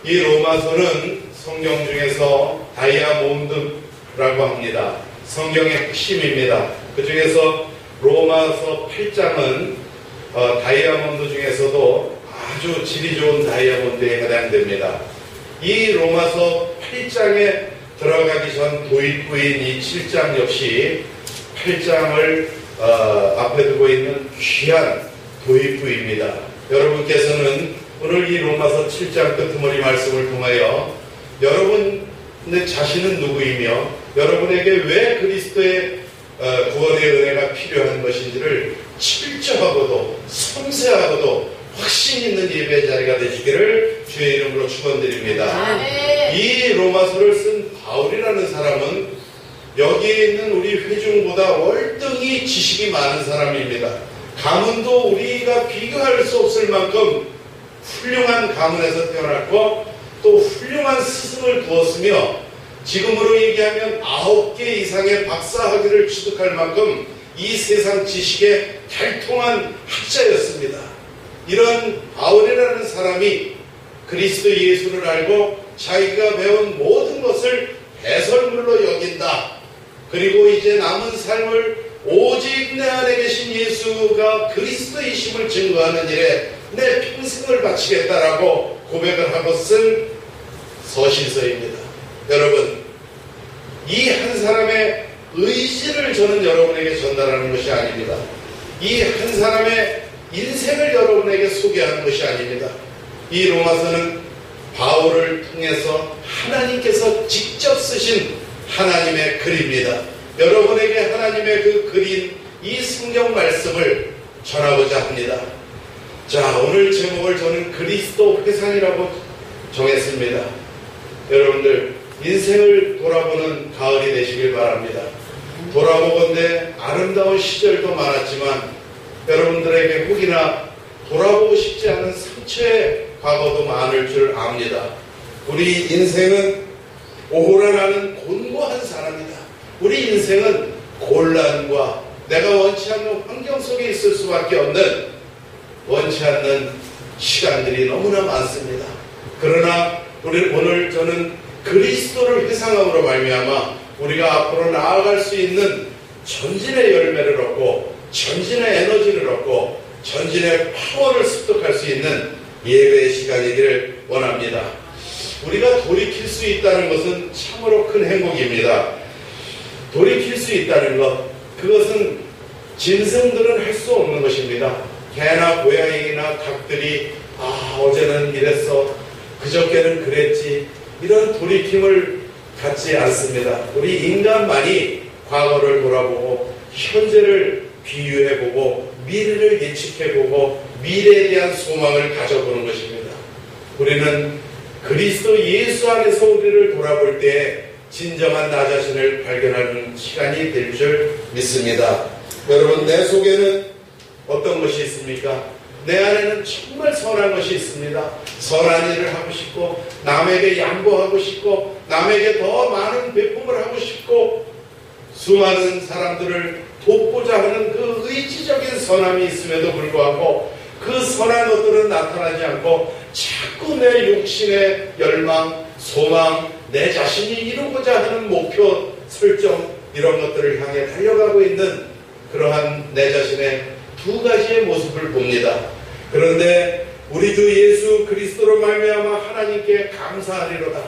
이 로마서는 성경 중에서 다이아몬드라고 합니다. 성경의 핵심입니다. 그 중에서 로마서 8장은 다이아몬드 중에서도 아주 질이 좋은 다이아몬드에 해당됩니다. 이 로마서 8장에 들어가기 전 도입부인 이 7장 역시 8장을 앞에 두고 있는 귀한 도입부입니다. 여러분께서는 오늘 이 로마서 7장 끄트머리 말씀을 통하여 여러분의 자신은 누구이며 여러분에게 왜 그리스도의 구원의 은혜가 필요한 것인지를 철저하고도 섬세하고도 확신 있는 예배 자리가 되시기를 주의 이름으로 축원드립니다. 이 로마서를 쓴 바울이라는 사람은 여기에 있는 우리 회중보다 월등히 지식이 많은 사람입니다. 가문도 우리가 비교할 수 없을 만큼 훌륭한 가문에서 태어났고 또 훌륭한 스승을 두었으며 지금으로 얘기하면 9개 이상의 박사학위를 취득할 만큼 이 세상 지식에 달통한 학자였습니다. 이런 바울이라는 사람이 그리스도 예수를 알고 자기가 배운 모든 것을 배설물로 여긴다. 그리고 이제 남은 삶을 오직 내 안에 계신 예수가 그리스도이심을 증거하는 일에 내 평생을 바치겠다라고 고백을 하고 쓴 서신서입니다. 여러분, 이 한 사람의 의지를 저는 여러분에게 전달하는 것이 아닙니다. 이 한 사람의 인생을 여러분에게 소개하는 것이 아닙니다. 이 로마서는 바울을 통해서 하나님께서 직접 쓰신 하나님의 글입니다. 여러분에게 하나님의 그 글인 이 성경 말씀을 전하고자 합니다. 자, 오늘 제목을 저는 그리스도 회상이라고 정했습니다. 여러분들 인생을 돌아보는 가을이 되시길 바랍니다. 돌아보건대 아름다운 시절도 많았지만 여러분들에게 혹이나 돌아보고 싶지 않은 상처의 과거도 많을 줄 압니다. 우리 인생은 오호라나는 곤고한 사람이다. 우리 인생은 곤란과 내가 원치 않는 환경 속에 있을 수밖에 없는 원치 않는 시간들이 너무나 많습니다. 그러나 오늘 저는 그리스도를 회상함으로 말미암아 우리가 앞으로 나아갈 수 있는 전진의 열매를 얻고 전진의 에너지를 얻고 전진의 파워를 습득할 수 있는 예배의 시간이기를 원합니다. 우리가 돌이킬 수 있다는 것은 참으로 큰 행복입니다. 돌이킬 수 있다는 것, 그것은 짐승들은 할 수 없는 것입니다. 개나 고양이나 닭들이 어제는 이랬어, 그저께는 그랬지, 이런 돌이킴을 갖지 않습니다. 우리 인간만이 과거를 돌아보고 현재를 비유해보고 미래를 예측해보고 미래에 대한 소망을 가져보는 것입니다. 우리는 그리스도 예수 안에서 우리를 돌아볼 때 진정한 나 자신을 발견하는 시간이 될 줄 믿습니다. 여러분, 내 속에는 어떤 것이 있습니까? 내 안에는 정말 선한 것이 있습니다. 선한 일을 하고 싶고 남에게 양보하고 싶고 남에게 더 많은 배품을 하고 싶고 수많은 사람들을 돕고자 하는 그 의지적인 선함이 있음에도 불구하고 그 선한 것들은 나타나지 않고 자꾸 내 욕심의 열망, 소망, 내 자신이 이루고자 하는 목표 설정, 이런 것들을 향해 달려가고 있는 그러한 내 자신의 두 가지의 모습을 봅니다. 그런데 우리 주 예수 그리스도로 말미암아 하나님께 감사하리로다.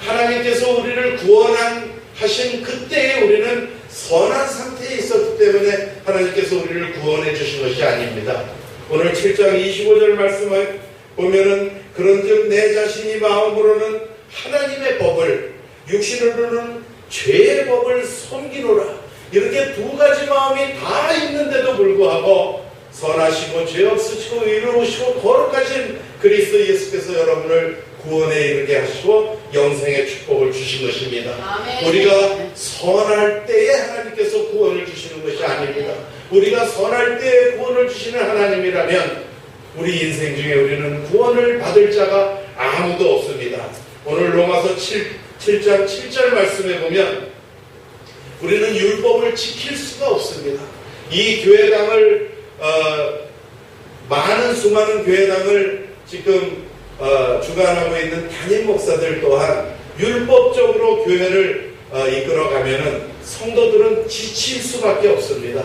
하나님께서 우리를 구원하신 그때에 우리는 선한 상태에 있었기 때문에 하나님께서 우리를 구원해 주신 것이 아닙니다. 오늘 7장 25절 말씀을 보면은 그런즉 내 자신이 마음으로는 하나님의 법을 육신으로는 죄의 법을 섬기노라. 이렇게 두 가지 마음이 다 있는데도 불구하고 선하시고 죄 없으시고 의로우시고 거룩하신 그리스도 예수께서 여러분을 구원에 이르게 하시고 영생의 축복을 주신 것입니다. 아멘. 우리가 선할 때에 하나님께서 구원을 주시는 것이 아닙니다. 우리가 선할 때에 구원을 주시는 하나님이라면 우리 인생 중에 우리는 구원을 받을 자가 아무도 없습니다. 오늘 로마서 7장 7절 말씀에 보면 우리는 율법을 지킬 수가 없습니다. 이 교회당을 많은 수많은 교회당을 지금 주관하고 있는 담임 목사들 또한 율법적으로 교회를 이끌어가면은 성도들은 지칠 수밖에 없습니다.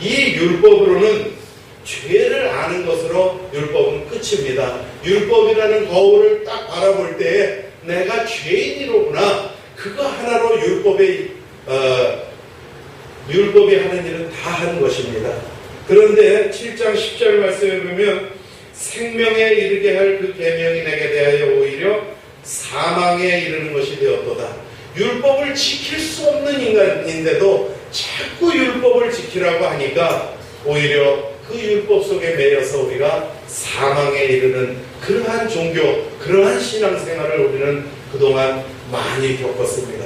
이 율법으로는 죄를 아는 것으로 율법은 끝입니다. 율법이라는 거울을 딱 바라볼 때에 내가 죄인이로구나, 그거 하나로 율법이 하는 일은 다 하는 것입니다. 그런데 7장 10절 말씀에 보면 생명에 이르게 할 그 계명이 내게 대하여 오히려 사망에 이르는 것이 되었도다. 율법을 지킬 수 없는 인간인데도 자꾸 율법을 지키라고 하니까 오히려 그 율법 속에 매여서 우리가 사망에 이르는 그러한 종교, 그러한 신앙생활을 우리는 그동안 많이 겪었습니다.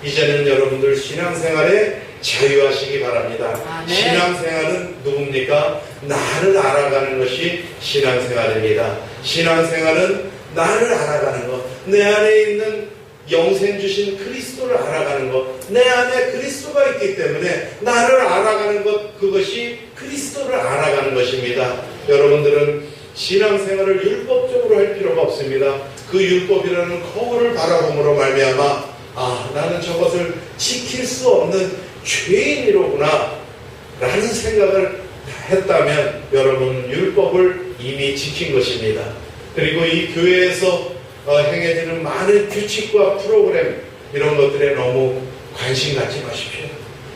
이제는 여러분들 신앙생활에 자유하시기 바랍니다. 아멘. 신앙생활은 누굽니까? 나를 알아가는 것이 신앙생활입니다. 신앙생활은 나를 알아가는 것, 내 안에 있는 영생 주신 그리스도를 알아가는 것, 내 안에 그리스도가 있기 때문에 나를 알아가는 것, 그것이 그리스도를 알아가는 것입니다. 여러분들은 신앙생활을 율법적으로 할 필요가 없습니다. 그 율법이라는 거울을 바라봄으로 말미암아 나는 저것을 지킬 수 없는 죄인이로구나 라는 생각을 했다면 여러분은 율법을 이미 지킨 것입니다. 그리고 이 교회에서 행해지는 많은 규칙과 프로그램, 이런 것들에 너무 관심 갖지 마십시오.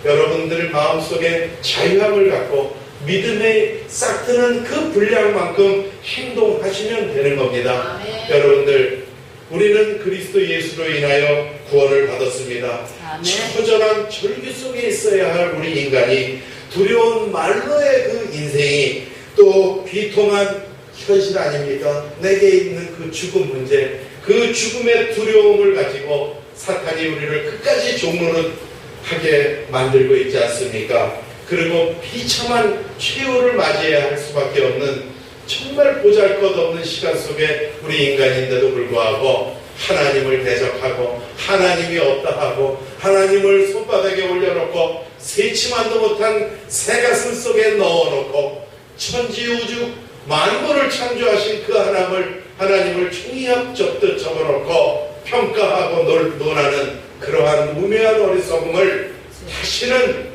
여러분들 마음속에 자유함을 갖고 믿음에 싹트는 그 분량만큼 행동하시면 되는 겁니다. 아멘. 여러분들, 우리는 그리스도 예수로 인하여 구원을 받았습니다. 아멘. 처절한 절규 속에 있어야 할 우리 인간이, 두려운 말로의 그 인생이, 또 비통한 현실 아닙니까? 내게 있는 그 죽음 문제, 그 죽음의 두려움을 가지고 사탄이 우리를 끝까지 종노릇하게 만들고 있지 않습니까? 그리고 비참한 최후를 맞이해야 할 수밖에 없는 정말 보잘것없는 시간 속에 우리 인간인데도 불구하고 하나님을 대적하고 하나님이 없다 하고 하나님을 손바닥에 올려놓고 세치만도 못한 새가슴 속에 넣어놓고 천지우주 만물을 창조하신 그 하나님을 종이학 접듯 접어놓고 평가하고 논하는 그러한 우매한 어리석음을 다시는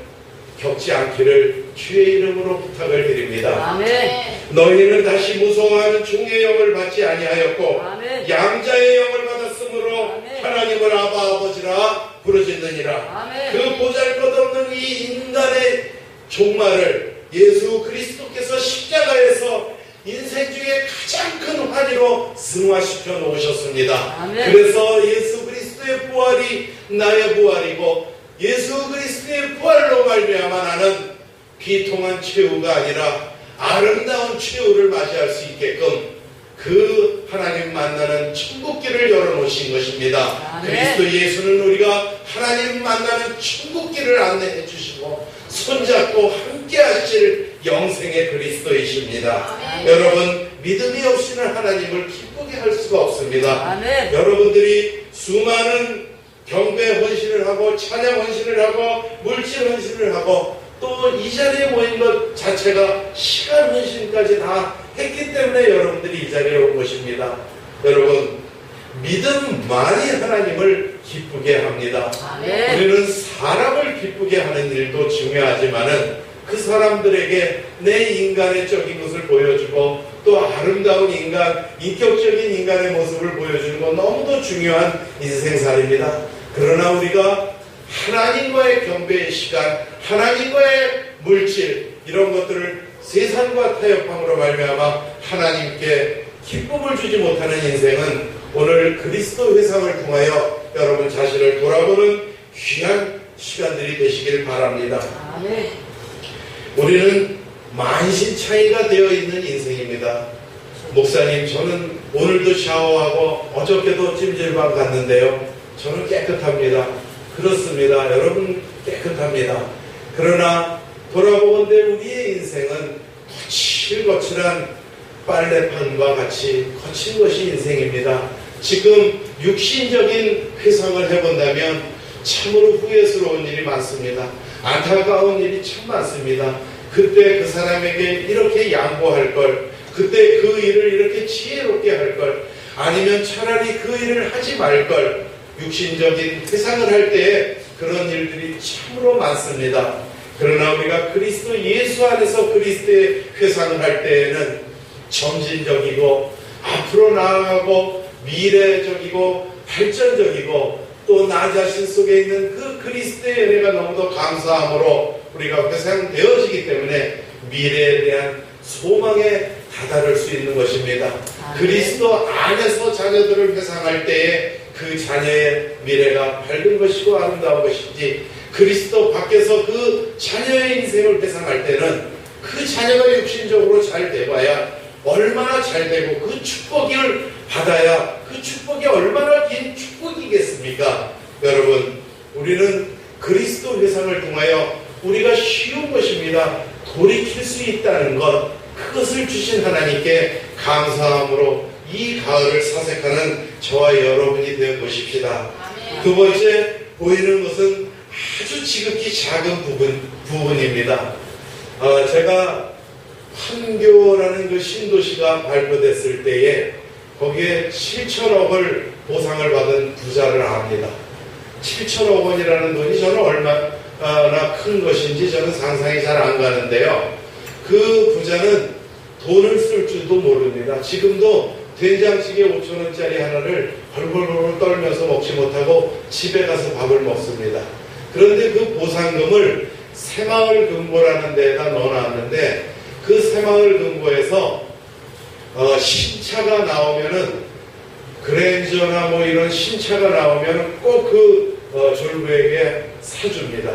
겪지 않기를 주의 이름으로 부탁을 드립니다. 아멘. 너희는 다시 무서워하는 종의 영을 받지 아니하였고 아멘. 양자의 영을 받았으므로 아멘. 하나님을 아버지라 부르짖느니라. 아멘. 그 보잘것없는 이 인간의 종말을 예수 그리스도께서 십자가에서 인생 중에 가장 큰 환희로 승화시켜 놓으셨습니다. 아멘. 그래서 예수 그리스도의 부활이 나의 부활이고 예수 그리스도의 부활로 말미암아 나는 비통한 최후가 아니라 아름다운 최후를 맞이할 수 있게끔 그 하나님 만나는 천국길을 열어놓으신 것입니다. 아멘. 그리스도 예수는 우리가 하나님 만나는 천국길을 안내해 주시고 손잡고 함께 하실 영생의 그리스도이십니다. 아멘. 여러분, 믿음이 없이는 하나님을 기쁘게 할 수가 없습니다. 아멘. 여러분들이 수많은 경배 헌신을 하고 찬양 헌신을 하고 물질 헌신을 하고 또 이 자리에 모인 것 자체가 시간 헌신까지 다 했기 때문에 여러분들이 이 자리에 온 것입니다. 여러분, 믿음만이 하나님을 기쁘게 합니다. 아멘. 우리는 사람을 기쁘게 하는 일도 중요하지만은 그 사람들에게 내 인간의적인 것을 보여주고 또 아름다운 인간, 인격적인 인간의 모습을 보여주는 건 너무도 중요한 인생살입니다. 그러나 우리가 하나님과의 경배의 시간, 하나님과의 물질, 이런 것들을 세상과 타협함으로 말미암아 하나님께 기쁨을 주지 못하는 인생은 오늘 그리스도 회상을 통하여 여러분 자신을 돌아보는 귀한 시간들이 되시길 바랍니다. 아멘. 우리는 만신창이가 되어 있는 인생입니다. 목사님, 저는 오늘도 샤워하고 어저께도 찜질방 갔는데요, 저는 깨끗합니다. 그렇습니다. 여러분 깨끗합니다. 그러나 돌아보건대 우리의 인생은 거칠거칠한 빨래판과 같이 거친 것이 인생입니다. 지금 육신적인 회상을 해본다면 참으로 후회스러운 일이 많습니다. 안타까운 일이 참 많습니다. 그때 그 사람에게 이렇게 양보할 걸, 그때 그 일을 이렇게 지혜롭게 할 걸, 아니면 차라리 그 일을 하지 말걸, 육신적인 회상을 할 때에 그런 일들이 참으로 많습니다. 그러나 우리가 그리스도 예수 안에서 그리스도의 회상을 할 때에는 점진적이고 앞으로 나아가고 미래적이고 발전적이고 또 나 자신 속에 있는 그 그리스도의 은혜가 너무도 감사함으로 우리가 회상되어지기 때문에 미래에 대한 소망에 다다를 수 있는 것입니다. 그리스도 안에서 자녀들을 회상할 때에 그 자녀의 미래가 밝은 것이고 아름다운 것이지, 그리스도 밖에서 그 자녀의 인생을 회상할 때는 그 자녀가 육신적으로 잘 돼봐야 얼마나 잘 되고 그 축복을 받아야 그 축복이 얼마나 긴 축복이겠습니까? 여러분, 우리는 그리스도 회상을 통하여 우리가 쉬운 것입니다. 돌이킬 수 있다는 것, 그것을 주신 하나님께 감사함으로 이 가을을 사색하는 저와 여러분이 되어 보십시다. 두 번째, 보이는 것은 아주 지극히 작은 부분입니다. 제가 판교라는 그 신도시가 발표됐을 때에 거기에 7천억을 보상을 받은 부자를 압니다. 7천억 원이라는 돈이 저는 얼마나 큰 것인지 저는 상상이 잘 안 가는데요. 그 부자는 돈을 쓸 줄도 모릅니다. 지금도 된장찌개 5천원짜리 하나를 벌벌벌 떨면서 먹지 못하고 집에 가서 밥을 먹습니다. 그런데 그 보상금을 새마을금고라는 데에다 넣어놨는데, 그 새마을금고에서 신차가 나오면은, 그랜저나 뭐 이런 신차가 나오면은 꼭 그 졸부에게 사줍니다.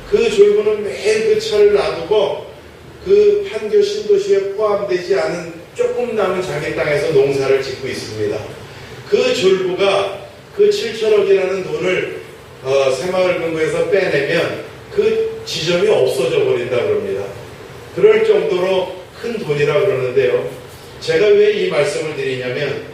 그 졸부는 매일 그 차를 놔두고 그 판교 신도시에 포함되지 않은 조금 남은 자기 땅에서 농사를 짓고 있습니다. 그 졸부가 그 7천억이라는 돈을 새마을금고에서 빼내면 그 지점이 없어져 버린다 그럽니다. 그럴 정도로 큰 돈이라 그러는데요. 제가 왜 이 말씀을 드리냐면,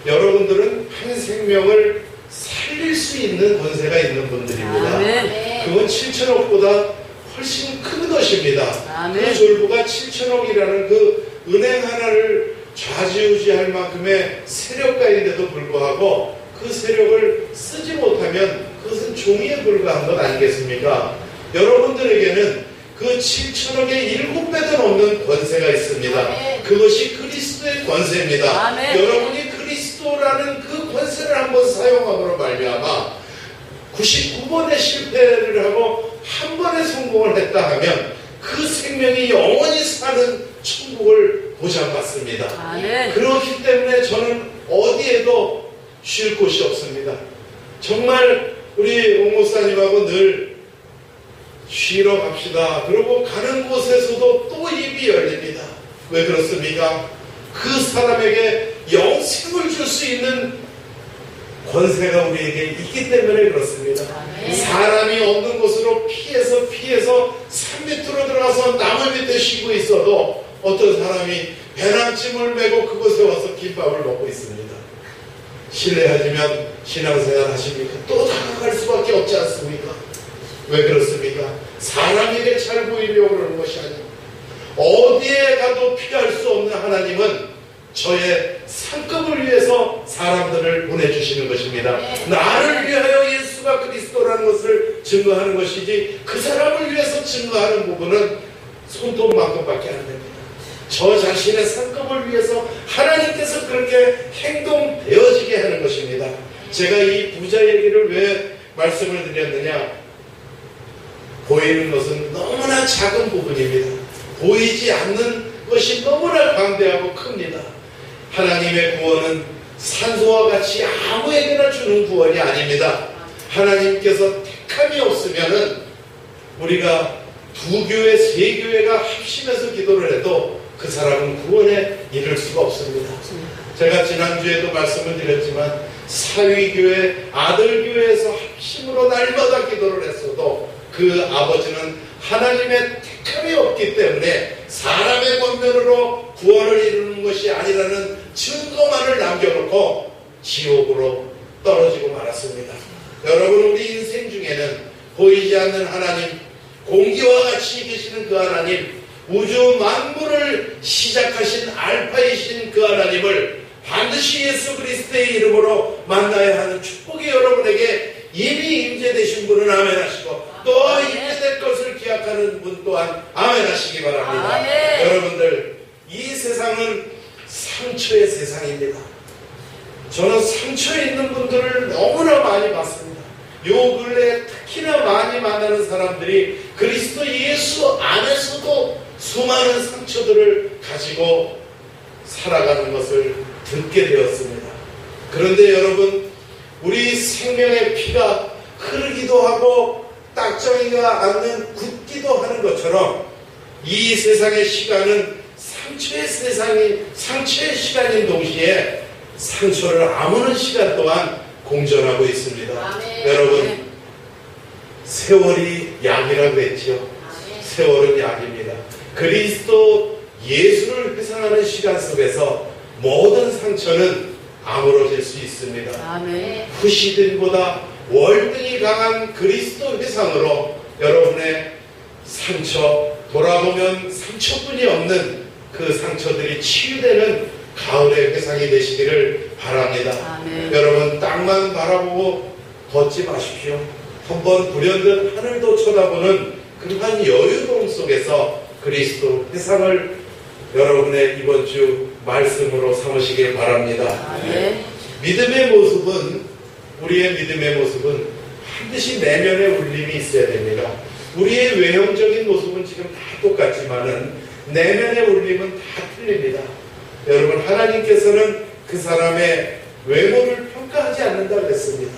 여러분들은 한 생명을 살릴 수 있는 권세가 있는 분들입니다. 그건 7천억보다 훨씬 큰 것입니다. 그 졸부가 7천억이라는 그 은행 하나를 좌지우지할 만큼의 세력가인데도 불구하고 그 세력을 쓰지 못하면 그것은 종이에 불과한 것 아니겠습니까? 여러분들에게는 그 7천억의 7배도 넘는 권세가 있습니다. 그것이 그리스도의 권세입니다. 여러분이 그리스도라는 그 권세를 한번 사용함으로 말미암아 99번의 실패를 하고 한 번의 성공을 했다 하면 그 생명이 영원히 사는 천국을 보장받습니다. 그렇기 때문에 저는 어디에도 쉴 곳이 없습니다. 정말 우리 옹 목사님하고 늘 쉬러 갑시다. 그리고 가는 곳에서도 또 입이 열립니다. 왜 그렇습니까? 그 사람에게 영생을 줄 수 있는 권세가 우리에게 있기 때문에 그렇습니다. 사람이 없는 곳으로 피해서 산 밑으로 들어가서 나무 밑에 쉬고 있어도 어떤 사람이 배낭짐을 메고 그곳에 와서 김밥을 먹고 있습니다. 실례하지만 신앙생활 하십니까? 또 다가갈 수밖에 없지 않습니까? 왜 그렇습니까? 사람에게 잘 보이려고 그러는 것이 아니고, 어디에 가도 피할 수 없는 하나님은 저의 상급을 위해서 사람들을 보내주시는 것입니다. 나를 위하여 예수가 그리스도라는 것을 증거하는 것이지, 그 사람을 위해서 증거하는 부분은 손톱만큼밖에 안 됩니다. 저 자신의 상급을 위해서 하나님께서 그렇게 행동되어지게 하는 것입니다. 제가 이 부자 얘기를 왜 말씀을 드렸느냐? 보이는 것은 너무나 작은 부분입니다. 보이지 않는 것이 너무나 광대하고 큽니다. 하나님의 구원은 산소와 같이 아무에게나 주는 구원이 아닙니다. 하나님께서 택함이 없으면은 우리가 2교회, 3교회가 합심해서 기도를 해도 그 사람은 구원에 이를 수가 없습니다. 제가 지난주에도 말씀을 드렸지만 사위교회, 아들교회에서 합심으로 날마다 기도를 했어도 그 아버지는 하나님의 택함이 없기 때문에 사람의 권면으로 구원을 이루는 것이 아니라는 증거만을 남겨놓고 지옥으로 떨어지고 말았습니다. 여러분, 우리 인생 중에는 보이지 않는 하나님, 공기와 같이 계시는 그 하나님, 우주 만물을 시작하신 알파이신 그 하나님을 반드시 예수 그리스도의 이름으로 만나야 하는 축복이 여러분에게 이미 임재되신 분은 아멘 하시고, 또 임재될 것을 기약하는 분 또한 아멘 하시기 바랍니다. 아멘. 여러분들, 이 세상은 상처의 세상입니다. 저는 상처에 있는 분들을 너무나 많이 봤습니다. 요 근래 특히나 많이 만나는 사람들이 그리스도 예수 안에서도 수많은 상처들을 가지고 살아가는 것을 듣게 되었습니다. 그런데 여러분, 우리 생명의 피가 흐르기도 하고 딱정이가 않는 굳기도 하는 것처럼 이 세상의 시간은 상처의 시간인 동시에 상처를 아무는 시간 또한 공존하고 있습니다. 아멘. 여러분, 세월이 약이라고 했지요. 세월은 약입니다. 그리스도 예수를 회상하는 시간 속에서 모든 상처는 아물어질 수 있습니다. 아멘. 후시들보다 월등히 강한 그리스도 회상으로 여러분의 상처, 돌아보면 상처뿐이 없는 그 상처들이 치유되는 가을의 회상이 되시기를 바랍니다. 아멘. 여러분, 땅만 바라보고 걷지 마십시오. 한번 불현듯 하늘도 쳐다보는 그러한 여유로움 속에서 그리스도 회상을 여러분의 이번 주 말씀으로 삼으시길 바랍니다. 아멘. 믿음의 모습은, 우리의 믿음의 모습은 반드시 내면의 울림이 있어야 됩니다. 우리의 외형적인 모습은 지금 다 똑같지만은 내면의 울림은 다 틀립니다. 여러분, 하나님께서는 그 사람의 외모를 평가하지 않는다 그랬습니다.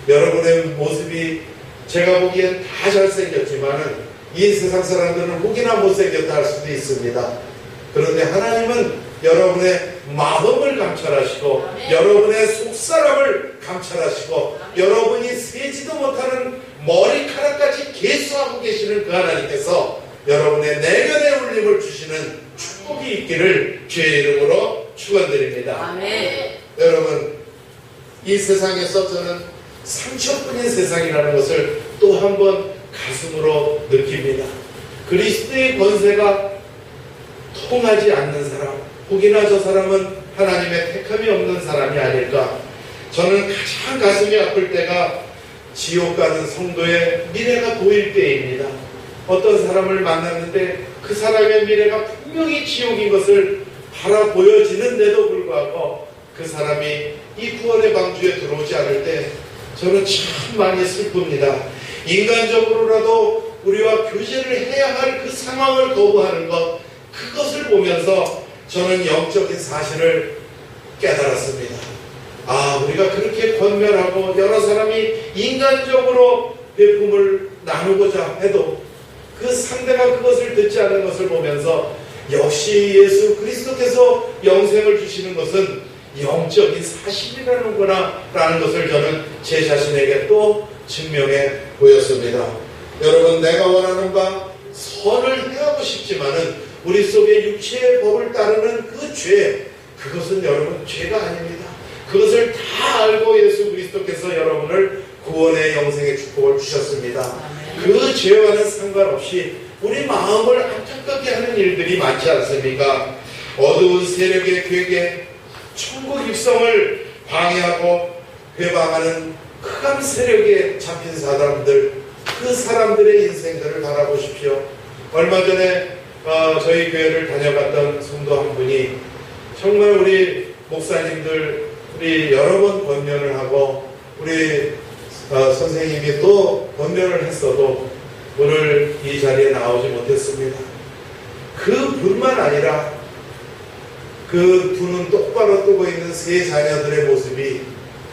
여러분의 모습이 제가 보기엔 다 잘생겼지만은 이 세상 사람들은 혹이나 못생겼다 할 수도 있습니다. 그런데 하나님은 여러분의 마음을 감찰하시고 여러분의 속사람을 감찰하시고 여러분이 세지도 못하는 머리카락까지 계수하고 계시는 그 하나님께서 여러분의 내면의 울림을 주시는 축복이 있기를 주의 이름으로 축원드립니다. 아멘. 여러분, 이 세상에서 저는 상처뿐인 세상이라는 것을 또 한 번 가슴으로 느낍니다. 그리스도의 권세가 통하지 않는 사람, 혹이나 저 사람은 하나님의 택함이 없는 사람이 아닐까. 저는 가장 가슴이 아플 때가 지옥 가는 성도의 미래가 보일 때입니다. 어떤 사람을 만났는데 그 사람의 미래가 분명히 지옥인 것을 바라 보여지는데도 불구하고 그 사람이 이 구원의 방주에 들어오지 않을 때 저는 참 많이 슬픕니다. 인간적으로라도 우리와 교제를 해야 할 그 상황을 거부하는 것, 그것을 보면서 저는 영적인 사실을 깨달았습니다. 아, 우리가 그렇게 권면하고 여러 사람이 인간적으로 배품을 나누고자 해도 그 상대가 그것을 듣지 않는 것을 보면서 역시 예수 그리스도께서 영생을 주시는 것은 영적인 사실이라는구나 라는 것을 저는 제 자신에게 또 증명해 보였습니다. 여러분, 내가 원하는 바 선을 행하고 싶지만은 우리 속에 육체의 법을 따르는 그 죄, 그것은 여러분 죄가 아닙니다. 그것을 다 알고 예수 그리스도께서 여러분을 구원의 영생의 축복을 주셨습니다. 그 죄와는 상관없이 우리 마음을 안타깝게 하는 일들이 많지 않습니까? 어두운 세력의 괴계, 천국 입성을 방해하고 회방하는 흑암 세력에 잡힌 사람들, 그 사람들의 인생들을 바라보십시오. 얼마 전에 저희 교회를 다녀갔던 성도 한 분이 정말 우리 목사님들 우리 여러 번 권면을 하고 우리 선생님이 또 권면을 했어도 오늘 이 자리에 나오지 못했습니다. 그뿐만 아니라 그 두 눈 똑바로 뜨고 있는 세 자녀들의 모습이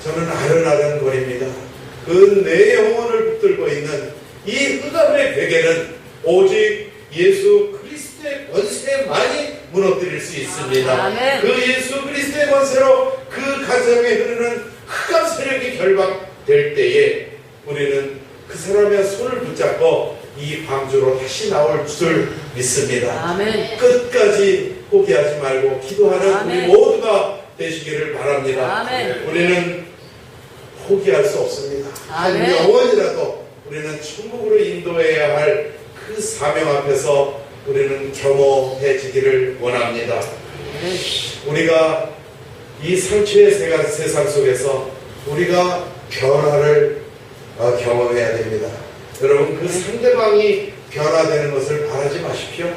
저는 아른아른거립니다. 그 내 영혼을 붙들고 있는 이 흑암의 베개는 오직 예수 그리스도의 권세만이 무너뜨릴 수 있습니다. 아멘. 그 예수 그리스도의 권세로 그 가정에 흐르는 흑암 세력이 결박될 때에 우리는 그 사람의 손을 붙잡고 이 방주로 다시 나올 줄 믿습니다. 아멘. 끝까지 포기하지 말고 기도하는 아멘. 우리 모두가 되시기를 바랍니다. 아멘. 우리는 포기할 수 없습니다. 한 아멘. 영혼이라도 우리는 천국으로 인도해야 할 그 사명 앞에서 우리는 겸허해지기를 원합니다. 우리가 이 상처의 세상 속에서 우리가 변화를 경험해야 됩니다. 여러분, 그 상대방이 변화되는 것을 바라지 마십시오.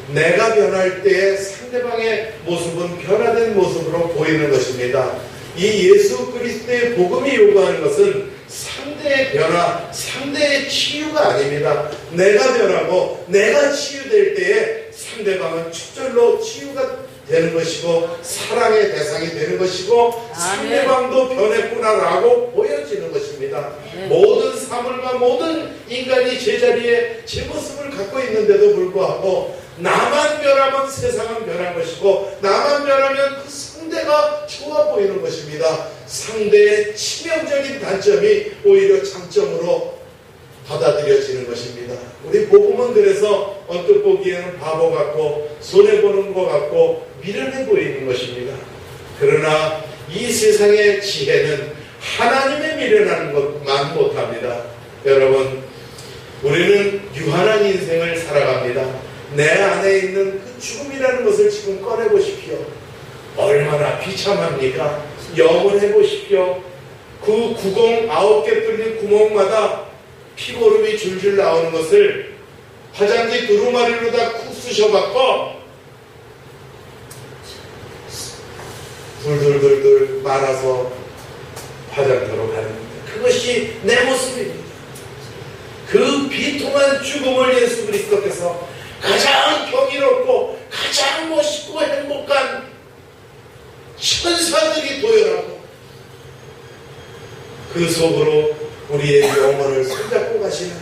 내가 변할 때 상대방의 모습은 변화된 모습으로 보이는 것입니다. 이 예수 그리스도의 복음이 요구하는 것은 상대의 변화, 상대의 치유가 아닙니다. 내가 변하고 내가 치유될 때에 상대방은 축절로 치유가 되는 것이고 사랑의 대상이 되는 것이고 상대방도 변했구나라고 보여지는 것입니다. 모든 사물과 모든 인간이 제자리에 제 모습을 갖고 있는데도 불구하고 나만 변하면 세상은 변한 것이고 나만 변하면 그 상대가 좋아 보이는 것입니다. 상대의 치명적인 단점이 오히려 장점으로 받아들여지는 것입니다. 우리 복음은 그래서 언뜻 보기에는 바보 같고 손해보는 것 같고 미련해 보이는 것입니다. 그러나 이 세상의 지혜는 하나님의 미련하는 것만 못합니다. 여러분, 우리는 유한한 인생을 살아갑니다. 내 안에 있는 그 죽음이라는 것을 지금 꺼내보십시오. 얼마나 비참합니까? 염원해 보십시오. 그 구멍 9개 뚫린 구멍마다 피고름이 줄줄 나오는 것을 화장지 두루마리로다 쿡 쑤셔갖고 둘둘둘둘 말아서 화장터로 가는 겁니다. 그것이 내 모습입니다. 그 비통한 죽음을 예수 그리스도께서 가장 경이롭고 가장 멋있고 행복한 천사들이 도열하고 그 속으로 우리의 영혼을 손잡고 가시는,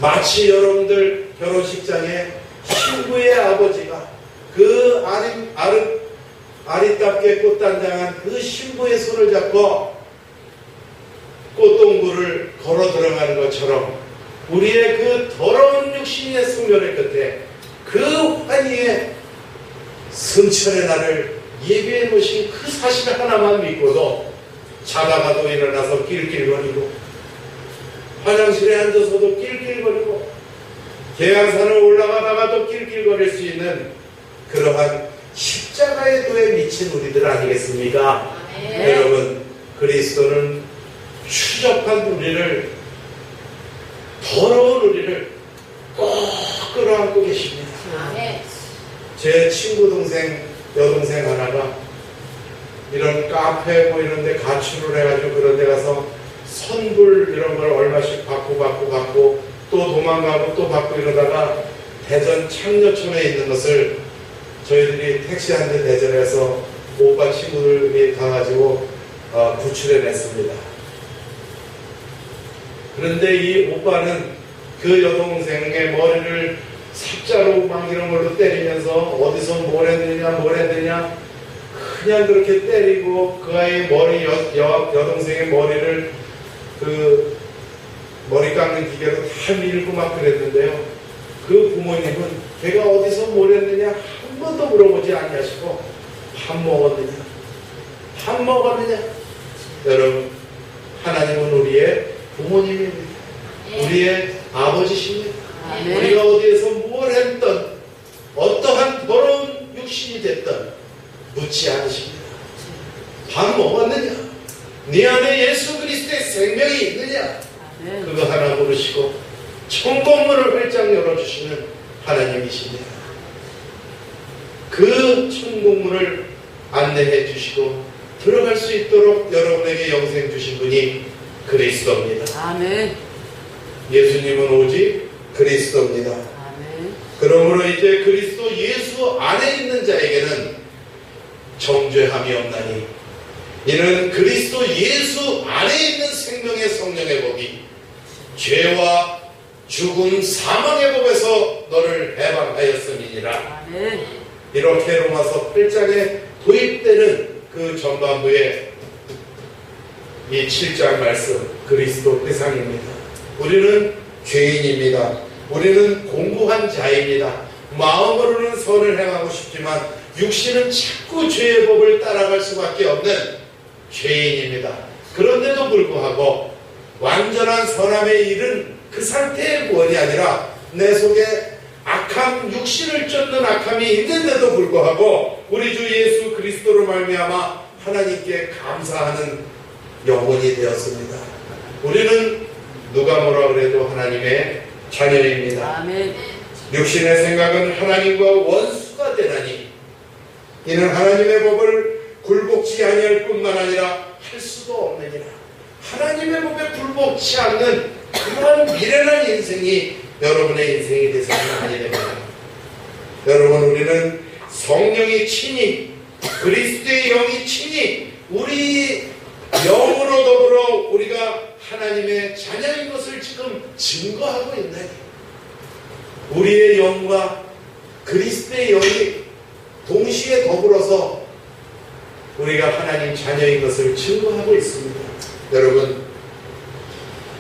마치 여러분들 결혼식장에 신부의 아버지가 그 아리답게 꽃단장한 그 신부의 손을 잡고 꽃동굴을 걸어 들어가는 것처럼 우리의 그 더러운 육신의 숙면의 끝에 그 환희의 승천의 날을 예비해 놓으신 그 사실 하나만 믿고도 자다가도 일어나서 낄낄거리고 화장실에 앉아서도 낄낄거리고 계양산을 올라가다가도 낄낄거릴 수 있는 그러한 십자가의 도에 미친 우리들 아니겠습니까? 여러분, 그리스도는 추접한 우리를, 더러운 우리를 꼭 끌어안고 계십니다. 제 친구 동생, 여동생 하나가 이런 카페 뭐 이런 데 가출을 해가지고 그런 데 가서 선불 이런 걸 얼마씩 받고 또 도망가고 또 받고 이러다가 대전 창녀촌에 있는 것을 저희들이 택시 한 대 대전해서 오빠 친구들이 가가지고 구출해냈습니다. 그런데 이 오빠는 그 여동생의 머리를 삽자로 막 이런 걸로 때리면서 어디서 뭘 했느냐 그냥 그렇게 때리고 그 아이의 머리, 여동생의 머리를 그 머리 깎는 기계로 다 밀고 막 그랬는데요. 그 부모님은 걔가 어디서 뭘 했느냐 한 번도 물어보지 아니하시고 밥 먹었느냐. 여러분, 하나님은 우리의 부모님입니다. 우리의 아버지십니다. 우리가 어디에서 뭘 했던 어떠한 더러운 육신이 됐던 묻지 않으십니다. 밥 먹었느냐? 네 안에 예수 그리스도의 생명이 있느냐? 그거 하나 물으시고 천국문을 활짝 열어주시는 하나님이십니다. 그 천국문을 안내해 주시고 들어갈 수 있도록 여러분에게 영생 주신 분이 그리스도입니다. 아멘. 예수님은 오직 그리스도입니다. 아멘. 그러므로 이제 그리스도 예수 안에 있는 자에게는 정죄함이 없나니 이는 그리스도 예수 안에 있는 생명의 성령의 법이 죄와 죽음 사망의 법에서 너를 해방하였음이니라. 아멘. 이렇게 로마서 8장에 도입되는 그 전반부에 이 7장 말씀 그리스도 대상입니다. 우리는 죄인입니다. 우리는 공고한 자입니다. 마음으로는 선을 행하고 싶지만 육신은 자꾸 죄의 법을 따라갈 수밖에 없는 죄인입니다. 그런데도 불구하고 완전한 선함에 이른 그 상태의 구원이 아니라 내 속에 악함, 육신을 쫓는 악함이 있는데도 불구하고 우리 주 예수 그리스도로 말미암아 하나님께 감사하는 영혼이 되었습니다. 우리는 누가 뭐라 그래도 하나님의 자녀입니다. 아멘. 육신의 생각은 하나님과 원수가 되나니 이는 하나님의 법을 굴복치 아니할 뿐만 아니라 할 수도 없느니라. 하나님의 법에 굴복치 않는 그런 미련한 인생이 여러분의 인생이 되서는 아니 됩니다. 여러분, 우리는 성령이 친히 그리스도의 영이 친히 우리 영으로 더불어 우리가 하나님의 자녀인 것을 지금 증거하고 있나요? 우리의 영과 그리스도의 영이 동시에 더불어서 우리가 하나님 자녀인 것을 증거하고 있습니다. 여러분,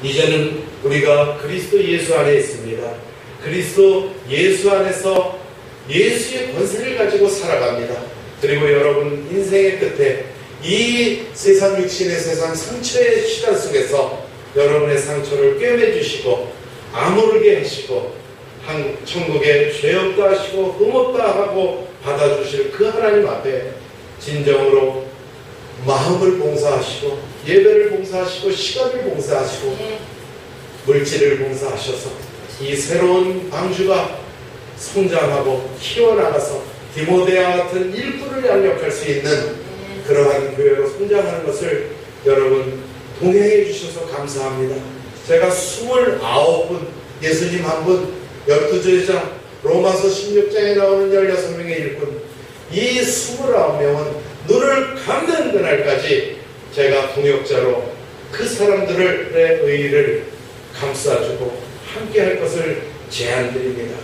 이제는 우리가 그리스도 예수 안에 있습니다. 그리스도 예수 안에서 예수의 권세를 가지고 살아갑니다. 그리고 여러분, 인생의 끝에 이 세상 육신의 세상 상처의 시간 속에서 여러분의 상처를 꿰매주시고 아무르게 하시고 천국에 죄 없다 하시고 흠 없다 하고 받아주실 그 하나님 앞에 진정으로 마음을 봉사하시고 예배를 봉사하시고 시간을 봉사하시고 물질을 봉사하셔서 이 새로운 방주가 성장하고 키워나가서 디모데와 같은 일꾼을 양육할 수 있는 그러한 교회로 성장하는 것을 여러분 동행해 주셔서 감사합니다. 제가 29분, 예수님 한 분, 12제자, 로마서 16장에 나오는 16명의 일꾼, 이 29명은 눈을 감는 그날까지 제가 동역자로 그 사람들의 의의를 감싸주고 함께 할 것을 제안드립니다.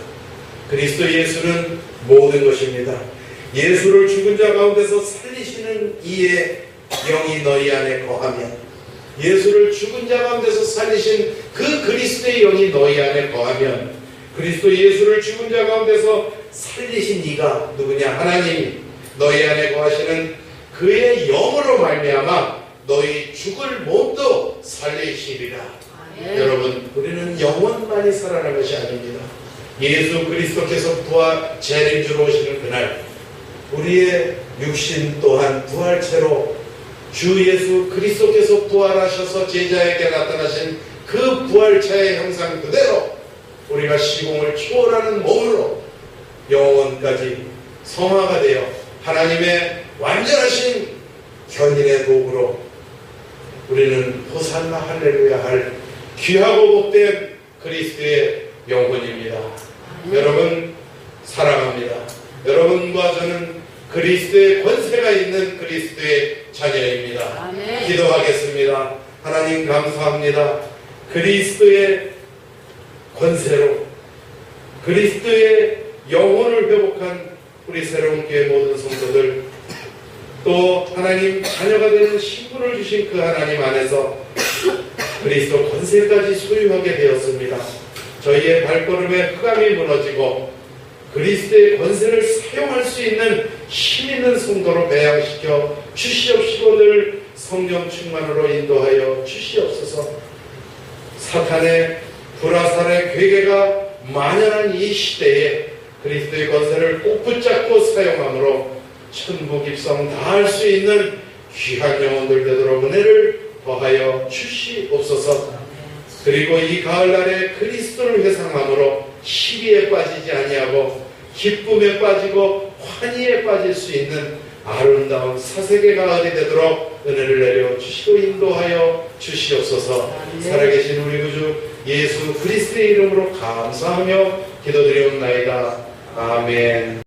그리스도 예수는 모든 것입니다. 예수를 죽은 자 가운데서 살리시는 이의 영이 너희 안에 거하면, 예수를 죽은 자 가운데서 살리신 그 그리스도의 영이 너희 안에 거하면, 그리스도 예수를 죽은 자 가운데서 살리신 이가 누구냐? 하나님이 너희 안에 거하시는 그의 영으로 말미암아 너희 죽을 몸도 살리시리라. 여러분, 우리는 영원만이 살아날 것이 아닙니다. 예수 그리스도께서 재림주로 오시는 그날 우리의 육신 또한 부활체로 주 예수 그리스도께서 부활하셔서 제자에게 나타나신 그 부활체의 형상 그대로 우리가 시공을 초월하는 몸으로 영원까지 성화가 되어 하나님의 완전하신 견인의 도구로 우리는 호산나 할렐루야 할 귀하고 복된 그리스도의 영혼입니다. 여러분 사랑합니다. 여러분과 저는 그리스도의 권세가 있는 그리스도의 자녀입니다. 아멘. 기도하겠습니다. 하나님 감사합니다. 그리스도의 권세로 그리스도의 영혼을 회복한 우리 새로운 교회 모든 성도들, 또 하나님 자녀가 되는 신분을 주신 그 하나님 안에서 그리스도 권세까지 소유하게 되었습니다. 저희의 발걸음에 흑암이 무너지고 그리스도의 권세를 사용할 수 있는 힘 있는 성도로 배양시켜 주시옵시고 늘 성령 충만으로 인도하여 주시옵소서. 사탄의 불화살의 괴계가 만연한 이 시대에 그리스도의 권세를 꼭 붙잡고 사용함으로 천국 입성 다 할 수 있는 귀한 영혼들 되도록 은혜를 더하여 주시옵소서. 그리고 이 가을날에 그리스도를 회상함으로 시기에 빠지지 아니하고 기쁨에 빠지고 환희에 빠질 수 있는 아름다운 사색의 가을이 되도록 은혜를 내려 주시고 인도하여 주시옵소서. 살아계신 우리 구주 예수 그리스도의 이름으로 감사하며 기도드리옵나이다. 아멘.